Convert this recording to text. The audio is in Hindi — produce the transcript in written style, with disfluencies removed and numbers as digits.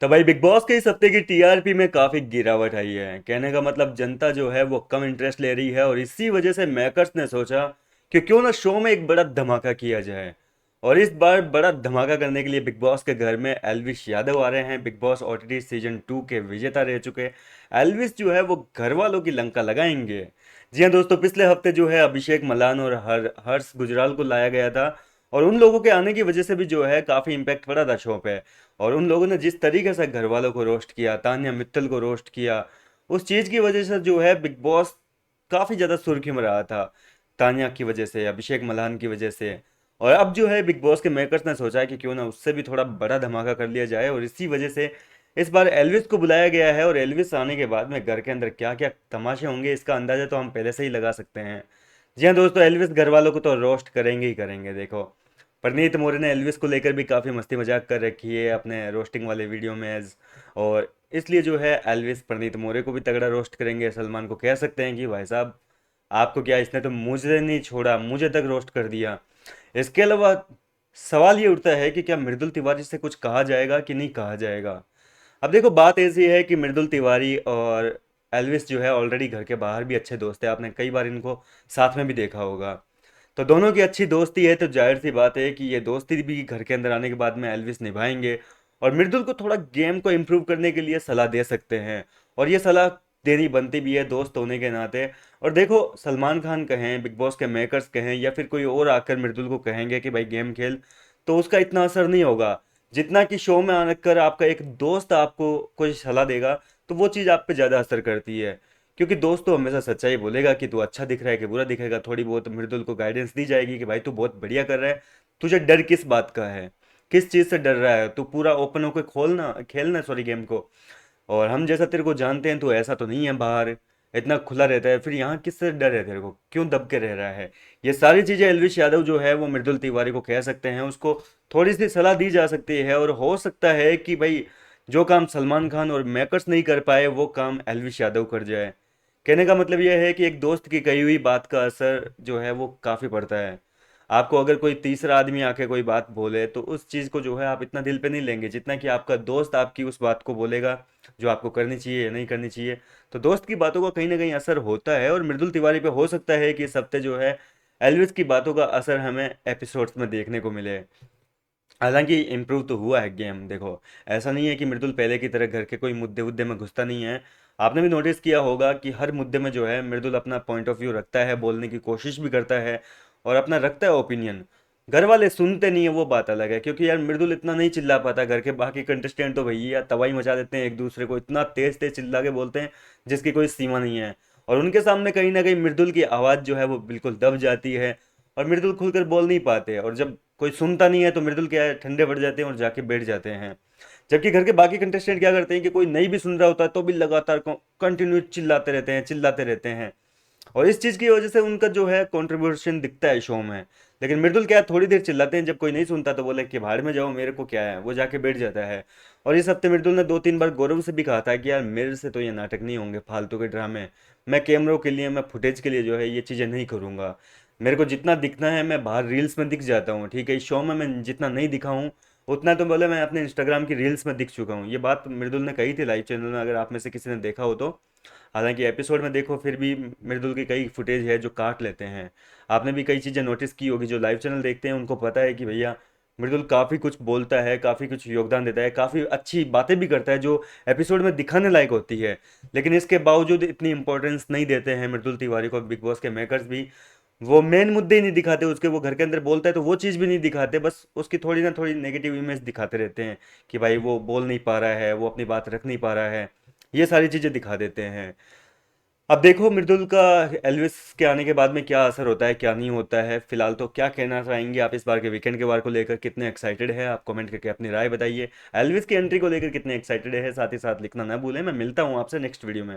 तो भाई बिग बॉस के इस हफ्ते की टीआरपी में काफी गिरावट आई है। कहने का मतलब जनता जो है वो कम इंटरेस्ट ले रही है और इसी वजह से मेकर्स ने सोचा कि क्यों ना शो में एक बड़ा धमाका किया जाए। और इस बार बड़ा धमाका करने के लिए बिग बॉस के घर में एल्विश यादव आ रहे हैं। बिग बॉस ओटीटी सीजन 2 के विजेता रह चुके एल्विश जो है वो घर वालों की लंका लगाएंगे। जी हाँ दोस्तों, पिछले हफ्ते जो है अभिषेक मलान और हर्ष गुजराल को लाया गया था और उन लोगों के आने की वजह से भी जो है काफी इम्पैक्ट पड़ा था शो पे। और उन लोगों ने जिस तरीके से घर वालों को रोस्ट किया, तान्या मित्तल को रोस्ट किया, उस चीज की वजह से जो है बिग बॉस काफी ज्यादा सुर्खी में रहा था। तान्या की वजह से, अभिषेक मल्हान की वजह से। और अब जो है बिग बॉस के मेकर्स ने सोचा है कि क्यों ना उससे भी थोड़ा बड़ा धमाका कर लिया जाए और इसी वजह से इस बार एल्विस को बुलाया गया है। और एल्विस आने के बाद में घर के अंदर क्या क्या तमाशे होंगे इसका अंदाजा तो हम पहले से ही लगा सकते हैं। जी हाँ दोस्तों, एल्विस घर वालों को तो रोस्ट करेंगे ही करेंगे। देखो, परनीत मोरे ने एल्विस को लेकर भी काफ़ी मस्ती मजाक कर रखी है अपने रोस्टिंग वाले वीडियो में। और इसलिए जो है एल्विस परनीत मोरे को भी तगड़ा रोस्ट करेंगे। सलमान को कह सकते हैं कि भाई साहब, आपको क्या, इसने तो मुझे नहीं छोड़ा, मुझे तक रोस्ट कर दिया। इसके अलावा सवाल ये उठता है कि क्या मृदुल तिवारी से कुछ कहा जाएगा कि नहीं कहा जाएगा। अब देखो, बात ऐसी है कि मृदुल तिवारी और एल्विस जो है ऑलरेडी घर के बाहर भी अच्छे दोस्त हैं। आपने कई बार इनको साथ में भी देखा होगा। तो दोनों की अच्छी दोस्ती है, तो जाहिर सी बात है कि ये दोस्ती भी घर के अंदर आने के बाद में एल्विस निभाएंगे और मृदुल को थोड़ा गेम को इम्प्रूव करने के लिए सलाह दे सकते हैं। और ये सलाह देनी बनती भी है दोस्त होने के नाते। और देखो, सलमान खान कहें, बिग बॉस के मेकर्स कहें, या फिर कोई और आकर मृदुल को कहेंगे कि भाई गेम खेल, तो उसका इतना असर नहीं होगा जितना कि शो में आकर आपका एक दोस्त आपको कोई सलाह देगा, तो वो चीज़ आप पे ज़्यादा असर करती है। क्योंकि दोस्त तो हमेशा सच्चाई बोलेगा कि तू अच्छा दिख रहा है कि बुरा दिखेगा। थोड़ी बहुत मृदुल को गाइडेंस दी जाएगी कि भाई तू बहुत बढ़िया कर रहा है, तुझे डर किस बात का है, किस चीज़ से डर रहा है, तू पूरा ओपन होकर खोलना खेलना सॉरी गेम को। और हम जैसा तेरे को जानते हैं तो ऐसा तो नहीं है, बाहर इतना खुला रहता है, फिर यहाँ किससे डर है तेरे को, क्यों दब के रह रहा है। ये सारी चीज़ें एल्विश यादव जो है वो मृदुल तिवारी को कह सकते हैं, उसको थोड़ी सी सलाह दी जा सकती है। और हो सकता है कि भाई जो काम सलमान खान और मेकर्स नहीं कर पाए वो काम एल्विश यादव कर जाए। कहने का मतलब यह है कि एक दोस्त की कही हुई बात का असर जो है वो काफ़ी पड़ता है। आपको अगर कोई तीसरा आदमी आके कोई बात बोले तो उस चीज़ को जो है आप इतना दिल पे नहीं लेंगे जितना कि आपका दोस्त आपकी उस बात को बोलेगा जो आपको करनी चाहिए या नहीं करनी चाहिए। तो दोस्त की बातों का कहीं ना कहीं असर होता है और मृदुल तिवारी पे हो सकता है कि इस हफ्ते जो है एल्विस की बातों का असर हमें एपिसोड्स में देखने को मिले। हालांकि इम्प्रूव तो हुआ है गेम। देखो, ऐसा नहीं है कि मृदुल पहले की तरह घर के कोई मुद्दे वुद्दे में घुसता नहीं है। आपने भी नोटिस किया होगा कि हर मुद्दे में जो है मृदुल अपना पॉइंट ऑफ व्यू रखता है, बोलने की कोशिश भी करता है और अपना रखता है ओपिनियन। घर वाले सुनते नहीं है वो बात अलग है, क्योंकि यार मृदुल इतना नहीं चिल्ला पाता। घर के बाकी कंटेस्टेंट तो भैया तबाही मचा देते हैं, एक दूसरे को इतना तेज तेज चिल्ला के बोलते हैं जिसकी कोई सीमा नहीं है। और उनके सामने कहीं ना कहीं मृदुल की आवाज़ जो है वो बिल्कुल दब जाती है और मृदुल खुलकर बोल नहीं पाते। और जब कोई सुनता नहीं है तो मृदुल क्या है, ठंडे पड़ जाते हैं और जाके बैठ जाते हैं। जबकि घर के बाकी कंटेस्टेंट क्या करते हैं कि कोई नहीं भी सुन रहा होता है तो भी लगातार कंटिन्यू चिल्लाते रहते हैं, चिल्लाते रहते हैं। और इस चीज़ की वजह से उनका जो है कंट्रीब्यूशन दिखता है शो में। लेकिन मृदुल क्या है, थोड़ी देर चिल्लाते हैं, जब कोई नहीं सुनता तो बोले कि भाड़ में जाओ, मेरे को क्या है, वो जाके बैठ जाता है। और इस हफ्ते मृदुल ने 2-3 बार गौरव से भी कहा था कि यार मेरे से तो ये नाटक नहीं होंगे, फालतू के ड्रामे। मैं कैमरों के लिए, मैं फुटेज के लिए जो है ये चीज़ें नहीं करूँगा। मेरे को जितना दिखना है मैं बाहर रील्स में दिख जाता हूँ, ठीक है। इस शो में मैं जितना नहीं दिखा हूँ उतना तो बोले मैं अपने इंस्टाग्राम की रील्स में दिख चुका हूँ। ये बात मृदुल ने कही थी लाइव चैनल में, अगर आप में से किसी ने देखा हो तो। हालांकि एपिसोड में देखो फिर भी मृदुल की कई फुटेज है जो काट लेते हैं। आपने भी कई चीज़ें नोटिस की होगी, जो लाइव चैनल देखते हैं उनको पता है कि भैया मृदुल काफ़ी कुछ बोलता है, काफ़ी कुछ योगदान देता है, काफ़ी अच्छी बातें भी करता है जो एपिसोड में दिखाने लायक होती है। लेकिन इसके बावजूद इतनी इंपॉर्टेंस नहीं देते हैं मृदुल तिवारी को बिग बॉस के मेकर्स भी। वो मेन मुद्दे ही नहीं दिखाते उसके, वो घर के अंदर बोलता है तो वो चीज़ भी नहीं दिखाते, बस उसकी थोड़ी ना थोड़ी नेगेटिव इमेज दिखाते रहते हैं कि भाई वो बोल नहीं पा रहा है, वो अपनी बात रख नहीं पा रहा है। ये सारी चीज़ें दिखा देते हैं। अब देखो मृदुल का एल्विस के आने के बाद में क्या असर होता है, क्या नहीं होता है। फिलहाल तो क्या कहना चाहेंगे आप इस बार के वीकेंड के वार को लेकर, कितने एक्साइटेड है आप कमेंट करके अपनी राय बताइए। एल्विस की एंट्री को लेकर कितने एक्साइटेड है, साथ ही साथ लिखना ना भूलें। मैं मिलता हूँ आपसे नेक्स्ट वीडियो में।